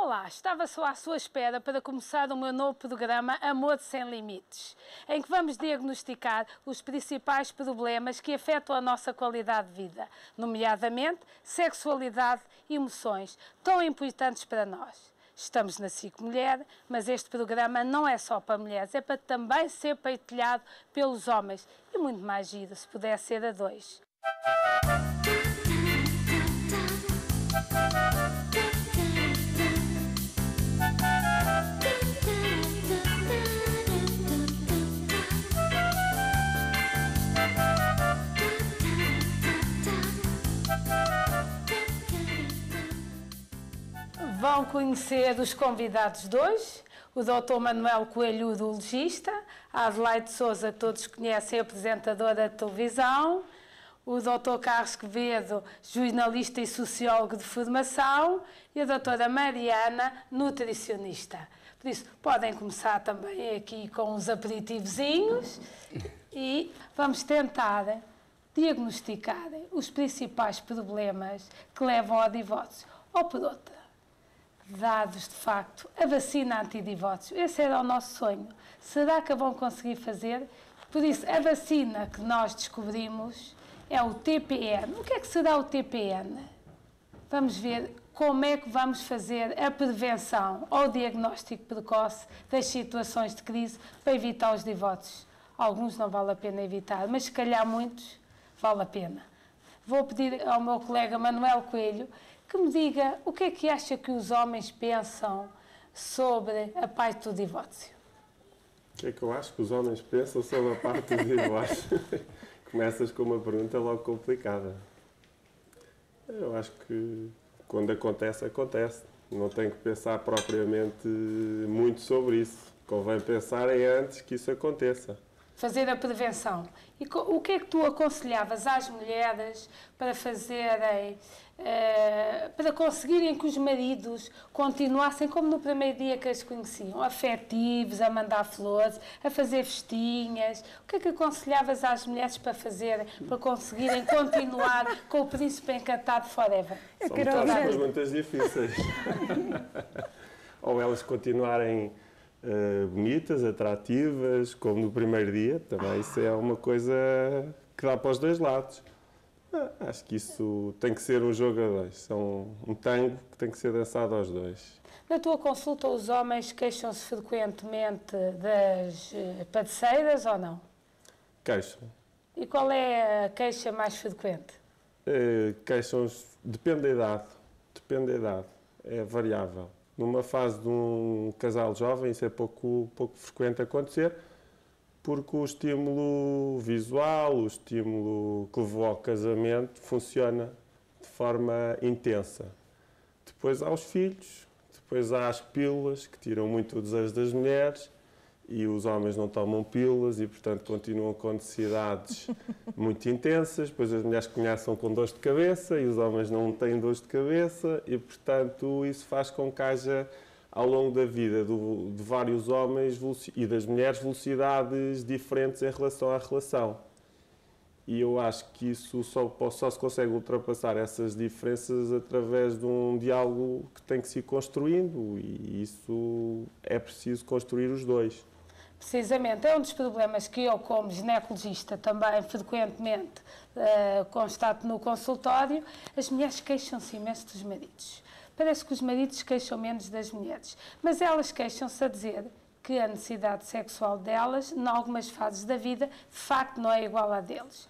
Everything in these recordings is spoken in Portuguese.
Olá, estava só à sua espera para começar o meu novo programa Amor Sem Limites, em que vamos diagnosticar os principais problemas que afetam a nossa qualidade de vida, nomeadamente sexualidade e emoções, tão importantes para nós. Estamos na SIC Mulher, mas este programa não é só para mulheres, é para também ser partilhado pelos homens e muito mais giro, se puder ser a dois. Vão conhecer os convidados de hoje, o Dr. Manuel Coelho, urologista, a Adelaide Souza, que todos conhecem, apresentadora de televisão, o Dr. Carlos Quevedo, jornalista e sociólogo de formação, e a Dra. Mariana, nutricionista. Por isso, podem começar também aqui com uns aperitivozinhos e vamos tentar diagnosticar os principais problemas que levam ao divórcio. Ou por outra, dados de facto a vacina antidivórcio. Esse era o nosso sonho. Será que a vão conseguir fazer? Por isso, a vacina que nós descobrimos é o TPN. O que é que será o TPN? Vamos ver como é que vamos fazer a prevenção ou o diagnóstico precoce das situações de crise para evitar os divórcios. Alguns não vale a pena evitar, mas se calhar muitos vale a pena. Vou pedir ao meu colega Manuel Coelho que me diga o que é que acha que os homens pensam sobre a parte do divórcio. O que é que eu acho que os homens pensam sobre a parte do divórcio? Começas com uma pergunta logo complicada. Eu acho que quando acontece, acontece. Não tenho que pensar propriamente muito sobre isso. Convém pensar antes que isso aconteça. Fazer a prevenção. E o que é que tu aconselhavas às mulheres para fazerem, para conseguirem que os maridos continuassem como no primeiro dia que as conheciam, afetivos, a mandar flores, a fazer festinhas? O que é que aconselhavas às mulheres para fazerem, para conseguirem continuar com o príncipe encantado forever? São perguntas difíceis. Ou elas continuarem bonitas, atrativas, como no primeiro dia, também isso é uma coisa que dá para os dois lados. Acho que isso tem que ser um jogo a dois, são um tango que tem que ser dançado aos dois. Na tua consulta, os homens queixam-se frequentemente das padeceiras ou não? Queixam. E qual é a queixa mais frequente? Queixam-se, depende da idade, é variável. Numa fase de um casal jovem, isso é pouco frequente acontecer, porque o estímulo visual, o estímulo que levou ao casamento, funciona de forma intensa. Depois há os filhos, depois há as pílulas, que tiram muito o desejo das mulheres, e os homens não tomam pílulas e, portanto, continuam com necessidades muito intensas. Depois as mulheres começam com dores de cabeça e os homens não têm dores de cabeça e, portanto, isso faz com que haja, ao longo da vida de vários homens e das mulheres, velocidades diferentes em relação à relação. E eu acho que isso só se consegue ultrapassar essas diferenças através de um diálogo que tem que se ir construindo, e isso é preciso construir os dois. Precisamente, é um dos problemas que eu, como ginecologista, também frequentemente constato no consultório. As mulheres queixam-se imenso dos maridos. Parece que os maridos queixam menos das mulheres, mas elas queixam-se a dizer que a necessidade sexual delas, em algumas fases da vida, de facto não é igual à deles.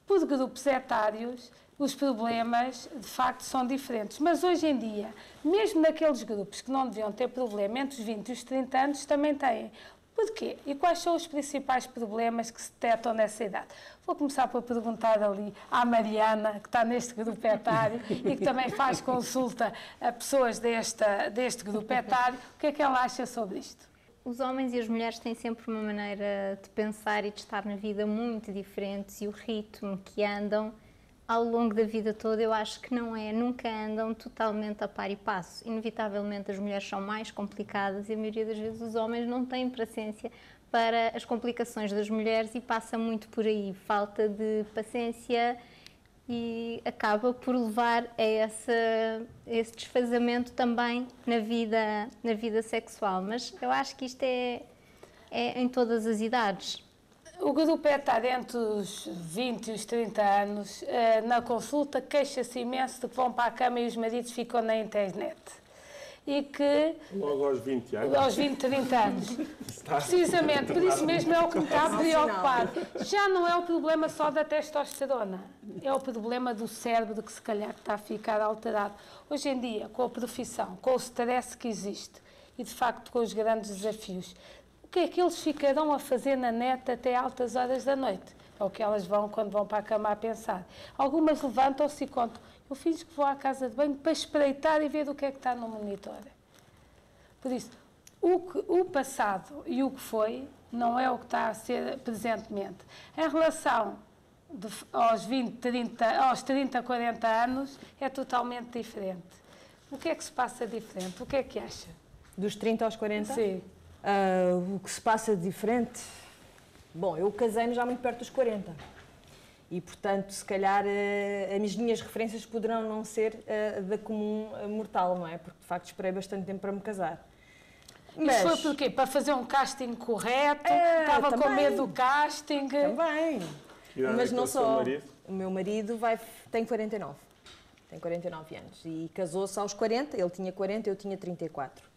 Por grupos etários, os problemas, de facto, são diferentes. Mas hoje em dia, mesmo naqueles grupos que não deviam ter problema, entre os 20 e os 30 anos, também têm. Porquê? E quais são os principais problemas que se detectam nessa idade? Vou começar por perguntar ali à Mariana, que está neste grupo etário e que também faz consulta a pessoas deste grupo etário. O que é que ela acha sobre isto? Os homens e as mulheres têm sempre uma maneira de pensar e de estar na vida muito diferentes, e o ritmo que andam ao longo da vida toda, eu acho que nunca andam totalmente a par e passo. Inevitavelmente as mulheres são mais complicadas e a maioria das vezes os homens não têm paciência para as complicações das mulheres e passa muito por aí, falta de paciência e acaba por levar a esse desfazamento também na vida sexual. Mas eu acho que isto é em todas as idades. O grupo está entre os 20 e os 30 anos. Na consulta queixa-se imenso de que vão para a cama e os maridos ficam na internet. E que... Logo aos 20 anos. Aos 20, 30 anos. Precisamente, por isso mesmo é o que me está a preocupar. Já não é o problema só da testosterona, é o problema do cérebro que se calhar está a ficar alterado. Hoje em dia, com a profissão, com o stress que existe e de facto com os grandes desafios, o que é que eles ficarão a fazer na net até altas horas da noite? É o que elas vão quando vão para a cama a pensar. Algumas levantam-se e contam: eu fiz que vou à casa de banho para espreitar e ver o que é que está no monitor. Por isso, o passado e o que foi não é o que está a ser presentemente. Em relação aos 20, 30, aos 30, 40 anos, é totalmente diferente. O que é que se passa diferente? O que é que acha? Dos 30 aos 40? Sim. O que se passa diferente? Bom, eu casei-me já muito perto dos 40. E, portanto, se calhar as minhas referências poderão não ser da comum mortal, não é? Porque, de facto, esperei bastante tempo para me casar. Mas isso foi porquê? Para fazer um casting correto? Estava com medo do casting? Também. Mas não só. Marido? O meu marido tem 49. Tem 49 anos. E casou-se aos 40. Ele tinha 40, eu tinha 34.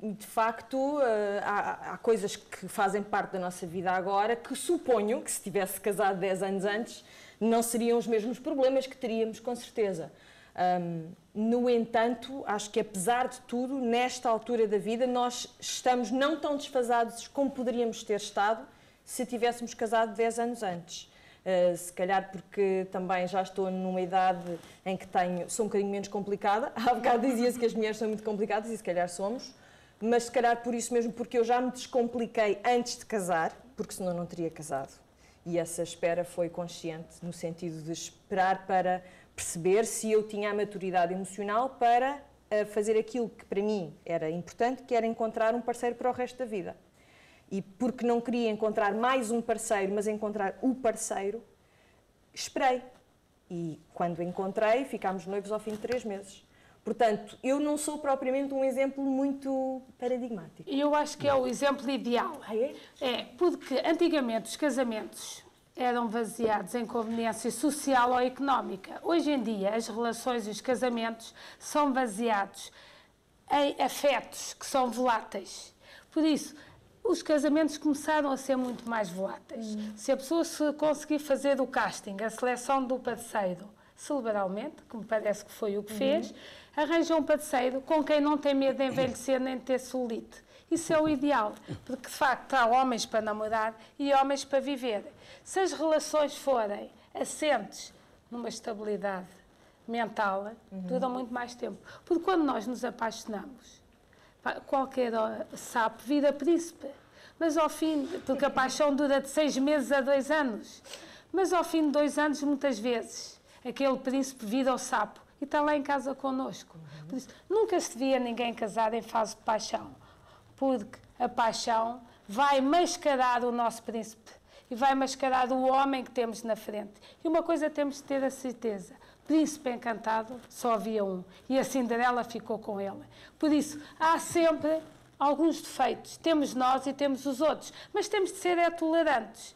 De facto, há coisas que fazem parte da nossa vida agora que suponho que, se tivesse casado 10 anos antes, não seriam os mesmos problemas que teríamos, com certeza. No entanto, acho que, apesar de tudo, nesta altura da vida, nós estamos não tão desfasados como poderíamos ter estado se tivéssemos casado 10 anos antes. Se calhar porque também já estou numa idade em que sou um bocadinho menos complicada. Há bocado dizia-se que as mulheres são muito complicadas e se calhar somos, mas se calhar por isso mesmo, porque eu já me descompliquei antes de casar, porque senão não teria casado. E essa espera foi consciente, no sentido de esperar para perceber se eu tinha a maturidade emocional para fazer aquilo que para mim era importante, que era encontrar um parceiro para o resto da vida. E porque não queria encontrar mais um parceiro, mas encontrar o parceiro, esperei. E quando encontrei, ficámos noivos ao fim de 3 meses. Portanto, eu não sou propriamente um exemplo muito paradigmático. E eu acho que é o exemplo ideal. Ah, é? É, porque antigamente os casamentos eram baseados em conveniência social ou económica. Hoje em dia, as relações e os casamentos são baseados em afetos que são voláteis. Por isso, os casamentos começaram a ser muito mais voláteis. Se a pessoa se conseguir fazer o casting, a seleção do parceiro, cerebralmente, que me parece que foi o que fez, arranja um parceiro com quem não tem medo de envelhecer nem de ter celulite. Isso é o ideal, porque de facto há homens para namorar e homens para viver. Se as relações forem assentes numa estabilidade mental, duram muito mais tempo. Porque quando nós nos apaixonamos, qualquer sapo vira príncipe, mas ao fim, porque a paixão dura de 6 meses a 2 anos, mas ao fim de 2 anos, muitas vezes, aquele príncipe vira o sapo e está lá em casa connosco. Por isso, nunca se via ninguém casado em fase de paixão, porque a paixão vai mascarar o nosso príncipe e vai mascarar o homem que temos na frente. E uma coisa temos de ter a certeza: Príncipe Encantado só havia um e a Cinderela ficou com ele. Por isso, há sempre alguns defeitos. Temos nós e temos os outros, mas temos de ser tolerantes.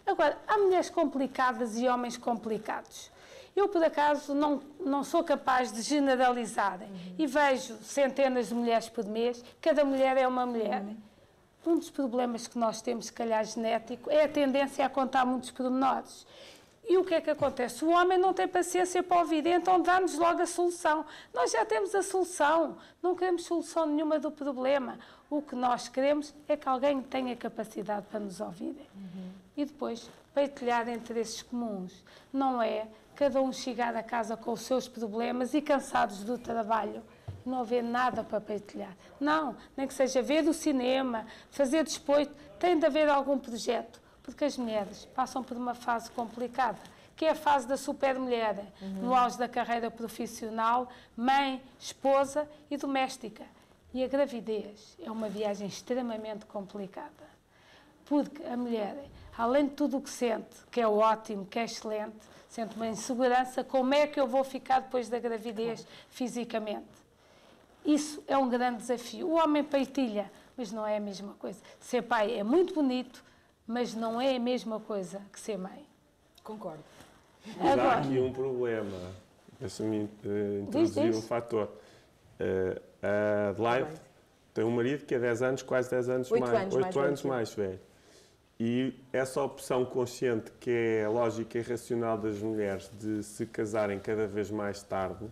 Agora, há mulheres complicadas e homens complicados. Eu, por acaso, não sou capaz de generalizar e vejo centenas de mulheres por mês, cada mulher é uma mulher. Um dos problemas que nós temos, se calhar genético, é a tendência a contar muitos pormenores. E o que é que acontece? O homem não tem paciência para ouvir, então dá-nos logo a solução. Nós já temos a solução, não queremos solução nenhuma do problema. O que nós queremos é que alguém tenha capacidade para nos ouvir. E depois, partilhar interesses comuns. Não é cada um chegar a casa com os seus problemas e cansados do trabalho, não haver nada para partilhar. Não, nem que seja ver o cinema, fazer desporto, tem de haver algum projeto. Porque as mulheres passam por uma fase complicada, que é a fase da supermulher, no auge da carreira profissional, mãe, esposa e doméstica. E a gravidez é uma viagem extremamente complicada. porque a mulher, além de tudo o que sente, que é ótimo, que é excelente, sente uma insegurança, como é que eu vou ficar depois da gravidez fisicamente? Isso é um grande desafio. O homem partilha, mas não é a mesma coisa. Ser pai é muito bonito, mas não é a mesma coisa que ser mãe. Concordo. Mas há aqui um problema. Deixa-me introduzir um fator. A Adelaide tem um marido que é 10 anos, quase 10 anos 8 anos mais velho. E essa opção consciente, que é a lógica e racional das mulheres de se casarem cada vez mais tarde,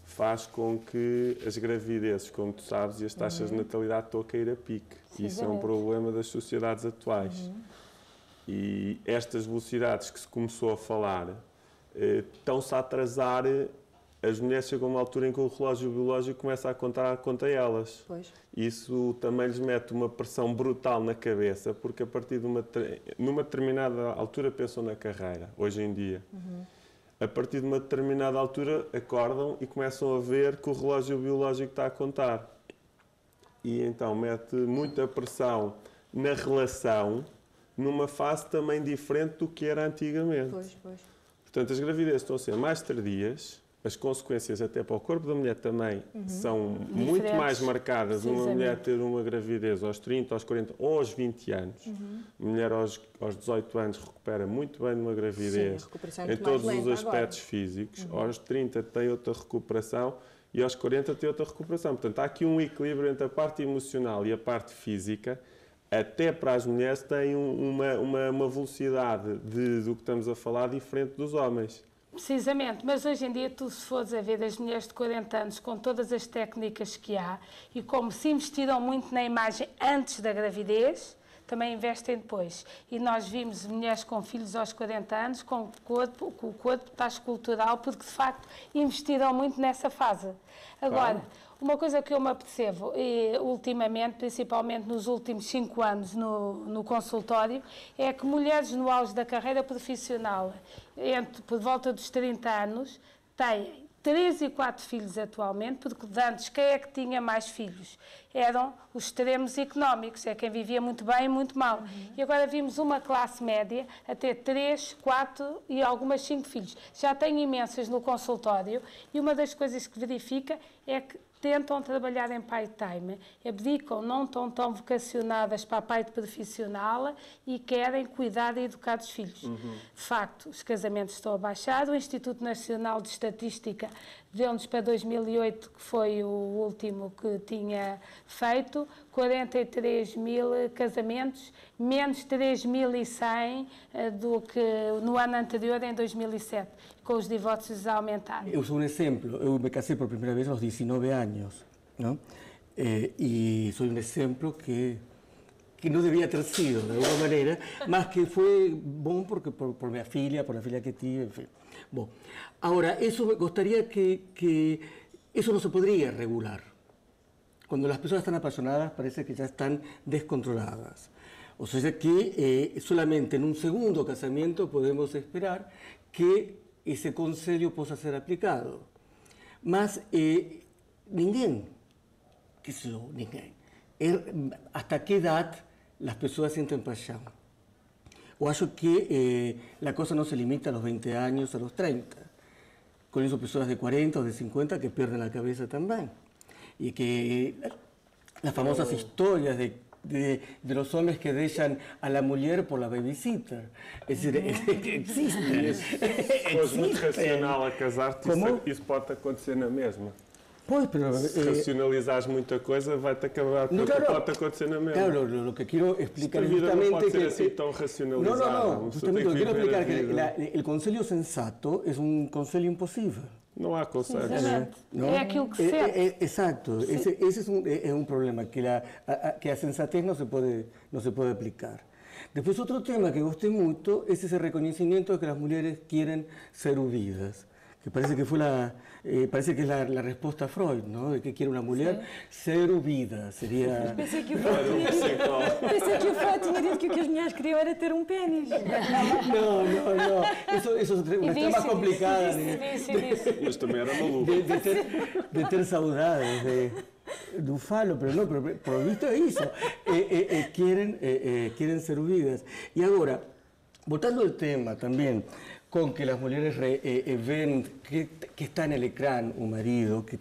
faz com que as gravidezes, como tu sabes, e as taxas de natalidade estão a cair a pique. Isso é um problema das sociedades atuais. E estas velocidades que se começou a falar estão-se a atrasar. As mulheres chegam a uma altura em que o relógio biológico começa a contar contra elas. Pois. Isso também lhes mete uma pressão brutal na cabeça, porque a partir de numa determinada altura pensam na carreira, hoje em dia. A partir de uma determinada altura acordam e começam a ver que o relógio biológico está a contar. E então mete muita pressão na relação, numa fase também diferente do que era antigamente. Pois. Portanto, as gravidezes estão a ser mais tardias, as consequências até para o corpo da mulher também são muito mais marcadas. Uma mulher ter uma gravidez aos 30, aos 40 ou aos 20 anos. A mulher aos 18 anos recupera muito bem numa gravidez, em todos os aspectos físicos. Aos 30 tem outra recuperação e aos 40 tem outra recuperação. Portanto, há aqui um equilíbrio entre a parte emocional e a parte física. Até para as mulheres tem uma velocidade do que estamos a falar diferente dos homens. Precisamente, mas hoje em dia tu se fores a ver as mulheres de 40 anos com todas as técnicas que há e como se investiram muito na imagem antes da gravidez, também investem depois. E nós vimos mulheres com filhos aos 40 anos com o corpo está escultural porque de facto investiram muito nessa fase. Agora, uma coisa que eu me apercebo, ultimamente, principalmente nos últimos 5 anos no consultório, é que mulheres no auge da carreira profissional, por volta dos 30 anos, têm 3 e 4 filhos atualmente, porque antes quem é que tinha mais filhos? Eram os extremos económicos, é quem vivia muito bem e muito mal. E agora vimos uma classe média a ter 3, 4 e algumas 5 filhos. Já tenho imensas no consultório e uma das coisas que verifica é que tentam trabalhar em part-time, abdicam, não estão tão vocacionadas para a parte profissional e querem cuidar e educar dos filhos. De facto, os casamentos estão a baixar. O Instituto Nacional de Estatística deu-nos para 2008, que foi o último que tinha feito, 43 mil casamentos, menos 3.100 do que no ano anterior, em 2007, com os divórcios a aumentar. Eu sou um exemplo. Eu me casei por primeira vez aos 19 anos, não? E sou um exemplo que não devia ter sido, de alguma maneira, mas que foi bom porque por minha filha, por a filha que tive, enfim. Bom, agora, eso me gustaría que eso no se podría regular. Cuando las personas están apasionadas parece que ya están descontroladas. O sea que solamente en un segundo casamiento podemos esperar que ese conselho possa ser aplicado. Mas ninguém, ninguém. Hasta que idade as pessoas sentem paixão? Eu acho que a coisa não se limita a los 20 anos, a los 30. Con eso pessoas de 40 ou de 50 que perdem a cabeça também. Y que las famosas historias de los hombres que dejan a la mujer por la babysitter. Es decir, existe. Se fores muito racional a casar-te, isso pode acontecer na mesma. Pois, pero... Se racionalizares muita coisa, vai-te acabar por pode acontecer na mesma. Claro, lo que quiero explicar es justamente no puede ser así tão racionalizado. No, justamente lo que quiero explicar que el conselho sensato es un conselho imposible. Não há conselhos. É aquilo que se sente. Exacto. Ese es un problema, que a sensatez no se puede aplicar. Después, otro tema que gosté mucho es ese reconocimiento de que las mujeres quieren ser oídas. Que parece que parece que es la respuesta a Freud, ¿no? De que quiere una mujer ser ouvida, sería... Pensei que o Freud tinha dito que o que as mulheres queriam era ter um pênis. No, eso es una trama complicada. Mas também era maluco. De ter saudades, do falo, pero no, pero por visto é isso. Quieren ser vidas. Y ahora, voltando al tema también, con que las mujeres ven que está en el ecrán un marido, que